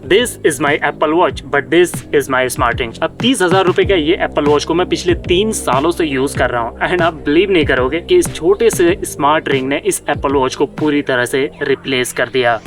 This is my Apple watch but this is my smart ring. अब 30,000 रुपए का ये एप्पल वॉच को मैं पिछले 3 सालों से यूज कर रहा हूँ एंड आप बिलीव नहीं करोगे कि इस छोटे से स्मार्ट रिंग ने इस एप्पल वॉच को पूरी तरह से रिप्लेस कर दिया।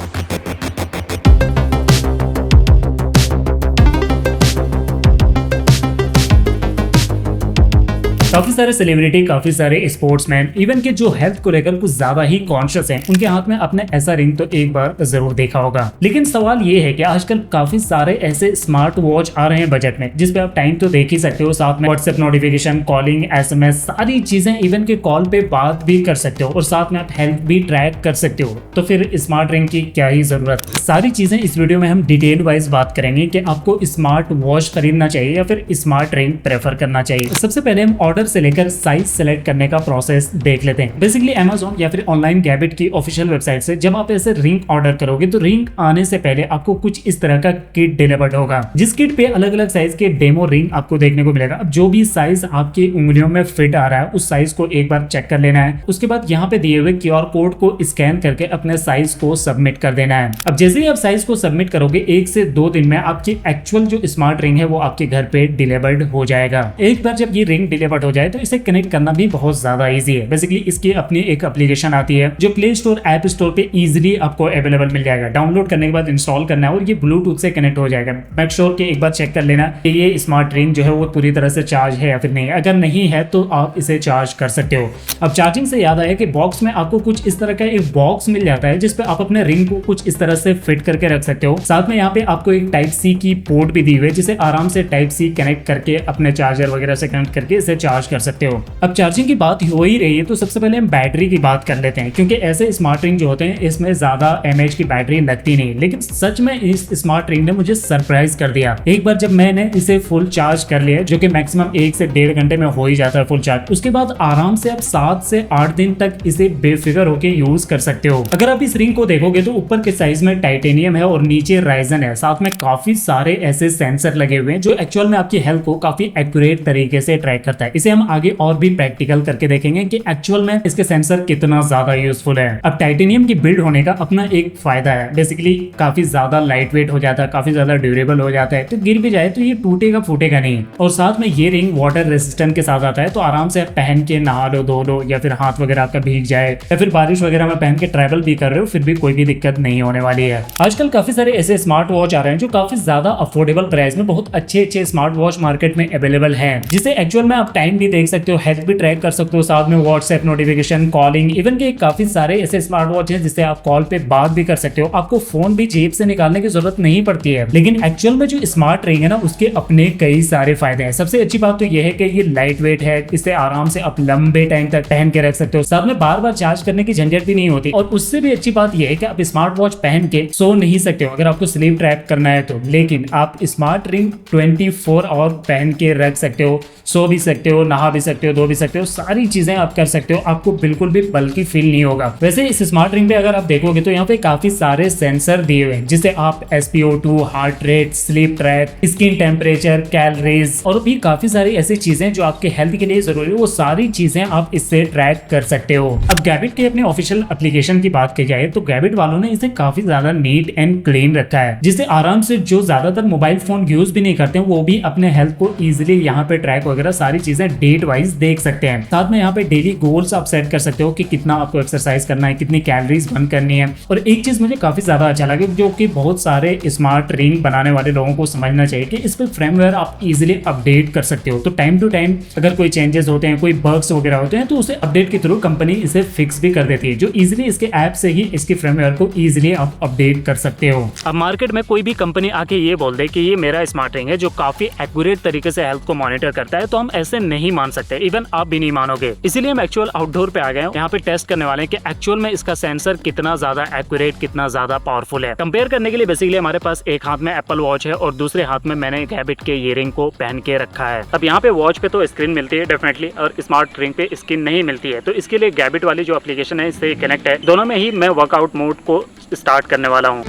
काफी सारे सेलिब्रिटी, काफी सारे स्पोर्ट्समैन, इवन के जो हेल्थ को लेकर कुछ ज्यादा ही कॉन्शियस हैं, उनके हाथ में आपने ऐसा रिंग तो एक बार जरूर देखा होगा। लेकिन सवाल ये है कि आजकल काफी सारे ऐसे स्मार्ट वॉच आ रहे हैं बजट में, जिसपे आप टाइम तो देख ही सकते हो, साथ में व्हाट्सएप नोटिफिकेशन, कॉलिंग, SMS, सारी चीजें, इवन के कॉल पे बात भी कर सकते हो और साथ में आप हेल्थ भी ट्रैक कर सकते हो। तो फिर स्मार्ट रिंग की क्या ही जरूरत। सारी चीजें इस वीडियो में हम डिटेल वाइज बात करेंगे कि आपको स्मार्ट वॉच खरीदना चाहिए या फिर स्मार्ट रिंग प्रेफर करना चाहिए। सबसे पहले हम ऑर्डर से लेकर साइज सेलेक्ट करने का प्रोसेस देख लेते हैं। बेसिकली Amazon या फिर ऑनलाइन गैबिट की ऑफिशियल वेबसाइट से जब आप ऐसे रिंग ऑर्डर करोगे तो रिंग आने से पहले आपको कुछ इस तरह का किट डिलीवर्ड होगा, जिस किट पे अलग अलग साइज के डेमो रिंग आपको देखने को मिलेगा। अब जो भी साइज आपकी उंगलियों में फिट आ रहा है उस साइज को एक बार चेक कर लेना है। उसके बाद यहाँ पे दिए हुए QR कोड को स्कैन करके अपने साइज को सबमिट कर देना है। अब जैसे ही आप साइज को सबमिट करोगे 1 से 2 दिन में आपकी एक्चुअल जो स्मार्ट रिंग है वो आपके घर पे डिलीवर्ड हो जाएगा। एक बार जब ये रिंग डिलीवर्ड हो जाए तो इसे कनेक्ट करना भी बहुत ज्यादा इजी है। बेसिकली इसकी अपनी एक एप्लीकेशन आती है जो प्ले स्टोर, ऐप स्टोर पे इजीली आपको अवेलेबल मिल जाएगा। डाउनलोड करने के बाद इंस्टॉल करना है और ये ब्लूटूथ से कनेक्ट हो जाएगा। मेक श्योर कि एक बार चेक कर लेना कि ये स्मार्ट रिंग जो है वो पूरी तरह से चार्ज है या फिर नहीं। अगर नहीं है तो आप इसे चार्ज कर सकते हो। अब चार्जिंग से याद आया कि बॉक्स में आपको कुछ इस तरह का एक बॉक्स मिल जाता है जिसपे आप अपने रिंग को कुछ इस तरह से फिट करके रख सकते हो। साथ में यहाँ पे आपको एक Type-C की पोर्ट भी दी हुई है जिसे आराम से Type-C कनेक्ट करके अपने चार्जर वगैरह से कनेक्ट करके इसे चार्ज कर सकते हो। अब चार्जिंग की बात हो ही रही है तो सबसे पहले हम बैटरी की बात कर लेते हैं, क्योंकि ऐसे स्मार्ट रिंग जो होते हैं इसमें ज्यादा mAh की बैटरी लगती नहीं। लेकिन सच में इस स्मार्ट रिंग ने मुझे सरप्राइज कर दिया। एक बार जब मैंने इसे फुल चार्ज कर लिया, जो कि मैक्सिमम 1 से 1.5 घंटे में हो ही जाता है फुल चार्ज, उसके बाद आराम से आप 7 से 8 दिन तक इसे बेफिक्र होकर यूज कर सकते हो। अगर आप इस रिंग को देखोगे तो ऊपर के साइज में टाइटेनियम है और नीचे राइजन है। साथ में काफी सारे ऐसे सेंसर लगे हुए हैं जो एक्चुअल में आपकी हेल्थ को काफी एक्यूरेट तरीके से ट्रैक करता है। इसे हम आगे और भी प्रैक्टिकल करके देखेंगे कि एक्चुअल में इसके सेंसर कितना ज्यादा यूजफुल है। अब टाइटेनियम की बिल्ड होने का अपना एक फायदा है। बेसिकली काफी ज्यादा लाइट वेट हो जाता है, काफी ज्यादा ड्यूरेबल हो जाता है, तो गिर भी जाए तो ये टूटेगा फूटेगा नहीं। और साथ में ये रिंग वाटर रेसिस्टेंट के साथ आता है, तो आराम से आप पहन के नहा लो, धो लो, या फिर हाथ वगैरह आपका भीग जाए या फिर बारिश वगैरह में पहन के ट्रैवल भी कर रहे हो फिर भी कोई भी दिक्कत नहीं होने वाली है। आजकल काफी सारे ऐसे स्मार्ट वॉच आ रहे हैं जो काफी ज्यादा अफोर्डेबल प्राइस में बहुत अच्छे स्मार्ट वॉच मार्केट में अवेलेबल है, जिसे एक्चुअल में आप टाइम भी देख सकते हो, हेल्थ भी ट्रैक कर सकते हो, साथ में व्हाट्सएप नोटिफिकेशन, कॉलिंग, इवन के काफी सारे ऐसे स्मार्ट वॉच हैं जिससे आप कॉल पे बात भी कर सकते हो। आपको फोन भी जेब से निकालने की जरूरत नहीं पड़ती है। लेकिन एक्चुअल में जो स्मार्ट रिंग है ना उसके अपने कई सारे फायदे हैं। सबसे अच्छी बात तो यह है कि ये लाइट वेट है, इसे आराम से आप लंबे टाइम तक पहन के रख सकते हो। साथ में बार बार चार्ज करने की झंझट भी नहीं होती। और उससे भी अच्छी बात यह है कि आप स्मार्ट वॉच पहन के सो नहीं सकते हो अगर आपको स्लीप ट्रैक करना है तो, लेकिन आप स्मार्ट रिंग 24 आवर पहन के रख सकते हो, सो भी सकते हो, नहा भी सकते हो, धो भी सकते हो, सारी चीजें आप कर सकते हो। आपको बिल्कुल भी बल्कि फील नहीं होगा। वैसे इस स्मार्ट रिंग पे अगर आप देखोगे तो यहाँ पे काफी सारे सेंसर दिए हुए हैं जिसे आप SpO2, heart rate, sleep track, skin temperature, calories और भी काफी सारी ऐसी चीजें जो आपके हेल्थ के लिए जरूरी है, वो सारी चीजें आप इससे ट्रैक कर सकते हो। अब गैबिट के अपने ऑफिशियल एप्लीकेशन की बात की जाए तो गैबिट वालों ने इसे काफी ज्यादा नीट एंड क्लीन रखा है, जिससे आराम से जो ज्यादातर मोबाइल फोन यूज भी नहीं करते हैं वो भी अपने हेल्थ को इजिली यहाँ पे ट्रैक वगैरह सारी चीजें डेट वाइज देख सकते हैं। साथ में यहाँ पे डेली गोल्स आप सेट कर सकते हो कि कितना आपको एक्सरसाइज करना है, कितनी कैलोरीज बर्न करनी है। और एक चीज मुझे काफी ज्यादा अच्छा लगा जो कि बहुत सारे स्मार्ट रिंग बनाने वाले लोगों को समझना चाहिए कि इस पे फर्मवेयर आप इजीली अपडेट कर सकते हो। तो टाइम टू टाइम अगर कोई चेंजेस होते हैं, कोई बग्स वगैरह होते हैं तो उसे अपडेट के थ्रू कंपनी इसे फिक्स भी कर देती है, जो इजीली इसके ऐप से ही इसकी फर्मवेयर को इजीली आप अपडेट कर सकते हो। अब मार्केट में कोई भी कंपनी आके ये बोल दे कि ये मेरा स्मार्ट रिंग है जो काफी एक्यूरेट तरीके से हेल्थ को मॉनिटर करता है, तो हम ऐसे नहीं मान सकते। इवन आप भी नहीं मानोगे। इसीलिए हम एक्चुअल आउटडोर पे आ गए हैं, यहाँ पे टेस्ट करने वाले हैं कि एक्चुअल में इसका सेंसर कितना ज्यादा एक्यूरेट, कितना ज्यादा पावरफुल है। कंपेयर करने के लिए बेसिकली हमारे पास एक हाथ में एप्पल वॉच है और दूसरे हाथ में मैंने गैबिट के ईयरिंग को पहन के रखा है। अब यहाँ पे वॉच पे तो स्क्रीन मिलती है डेफिनेटली, और स्मार्ट रिंग पे स्क्रीन नहीं मिलती है, तो इसके लिए गैबिट वाली जो एप्लीकेशन है इससे कनेक्ट है। दोनों में ही मैं वर्कआउट मोड को स्टार्ट करने वाला हूँ।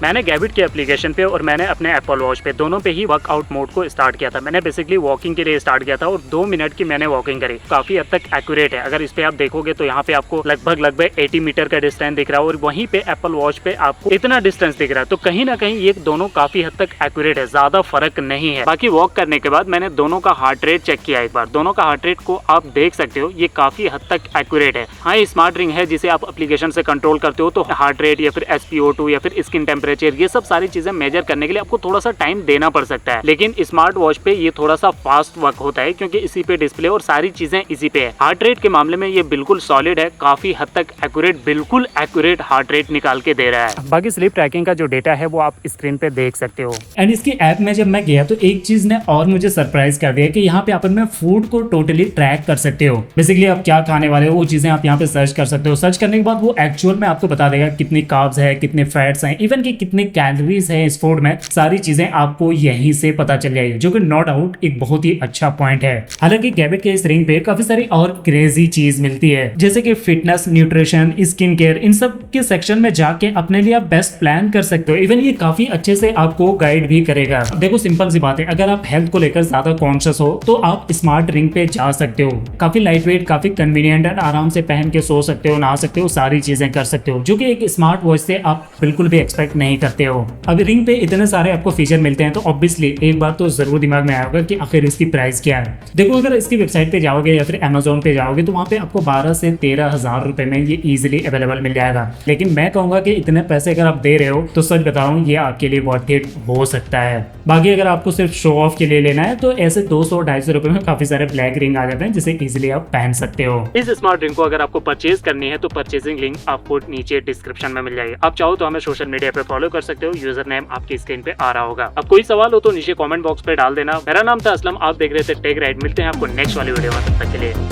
मैंने गैबिट के एप्लीकेशन पे और मैंने अपने एप्पल वॉच पे दोनों पे ही वर्कआउट मोड को स्टार्ट किया था। मैंने बेसिकली वॉकिंग के लिए स्टार्ट किया था और 2 मिनट की मैंने वॉकिंग करी। काफी हद तक एक्यूरेट है। अगर इस पे आप देखोगे तो यहाँ पे आपको लगभग 80 मीटर का डिस्टेंस दिख रहा है और वहीं पे एप्पल वॉच पे आपको इतना डिस्टेंस दिख रहा है। तो कहीं ना कहीं ये दोनों काफी हद तक एक्यूरेट है, ज्यादा फर्क नहीं है। बाकी वॉक करने के बाद मैंने दोनों का हार्ट रेट चेक किया एक बार। दोनों का हार्ट रेट को आप देख सकते हो, ये काफी हद तक एक्यूरेट है। हाँ, ये स्मार्ट रिंग है जिसे आप एप्लीकेशन से कंट्रोल करते हो, तो हार्ट रेट या फिर SpO2 या फिर स्किन टेम्परेचर, ये सब सारी चीजें मेजर करने के लिए आपको थोड़ा सा टाइम देना पड़ सकता है। लेकिन स्मार्ट वॉच पे ये थोड़ा सा फास्ट वर्क होता है क्योंकि इसी पे डिस्प्ले और सारी चीजें इसी पे है। हार्ट रेट के मामले में ये बिल्कुल सॉलिड है, काफी हद तक एक्यूरेट, बिल्कुल एक्यूरेट हार्ट रेट निकाल के दे रहा है। बाकी स्लीप ट्रैकिंग का जो डेटा है वो आप स्क्रीन पे देख सकते हो। एंड इसकी ऐप में जब मैं गया तो एक चीज ने और मुझे सरप्राइज कर दिया कि यहाँ पे आप अपने फूड को टोटली ट्रैक कर सकते हो। बेसिकली आप क्या खाने वाले हो वो चीजें आप यहाँ पे सर्च कर सकते हो। सर्च करने के बाद वो एक्चुअल में आपको बता देगा कितनी कार्ब्स है, कितने फैट्स हैं, इवन कि कितने कैलोरीज है इस फूड में। सारी चीजें आपको यहीं से पता चल जाएगी, जो कि नो डाउट एक बहुत ही अच्छा पॉइंट है। हालांकि गैबिट के इस रिंग पे काफी सारी और क्रेजी चीज मिलती है, जैसे कि फिटनेस, न्यूट्रिशन, स्किन केयर, इन सब के सेक्शन में जाके अपने लिए आप बेस्ट प्लान कर सकते हो। इवन ये काफी अच्छे से आपको गाइड भी करेगा। देखो सिंपल सी बात है, अगर आप हेल्थ को लेकर ज्यादा कॉन्शियस हो तो आप स्मार्ट रिंग पे जा सकते हो। काफी लाइट वेट, काफी कन्वीनियंट है, आराम से पहन के सो सकते हो, नहा सकते हो, सारी चीजें कर सकते हो, जो कि एक स्मार्ट वॉच से आप बिल्कुल भी एक्सपेक्ट नहीं करते हो। अब रिंग पे इतने सारे आपको फीचर मिलते हैं तो ऑब्वियसली एक बात तो जरूर दिमाग में आएगा कि आखिर इसकी प्राइस क्या है। देखो अगर इसकी वेबसाइट पे जाओगे या फिर Amazon पे जाओगे तो वहाँ पे आपको 12 से 13 हजार रुपए में ये इजीली अवेलेबल मिल जाएगा। लेकिन मैं कहूंगा कि इतने पैसे अगर आप दे रहे हो तो सच बताऊं ये आपके लिए वर्थ इट हो सकता है। बाकी अगर आपको सिर्फ शो ऑफ के लिए लेना है तो ऐसे 200-250 रुपए में काफी सारे ब्लैक रिंग आ जाते हैं जिसे इजीली आप पहन सकते हो। इस स्मार्ट रिंग को अगर आपको परचेज करनी है तो परचेजिंग लिंक आपको नीचे डिस्क्रिप्शन में मिल जाएगी। आप चाहो तो हमें सोशल मीडिया पे फॉलो कर सकते हो, यूजर नेम आपकी स्क्रीन पे आ रहा होगा। अब कोई सवाल हो तो नीचे कमेंट बॉक्स पे डाल देना। मेरा नाम था असलम, आप देख रहे थे टेक राइट। मिलते हैं आपको नेक्स्ट वाली वीडियो में, तब तक के लिए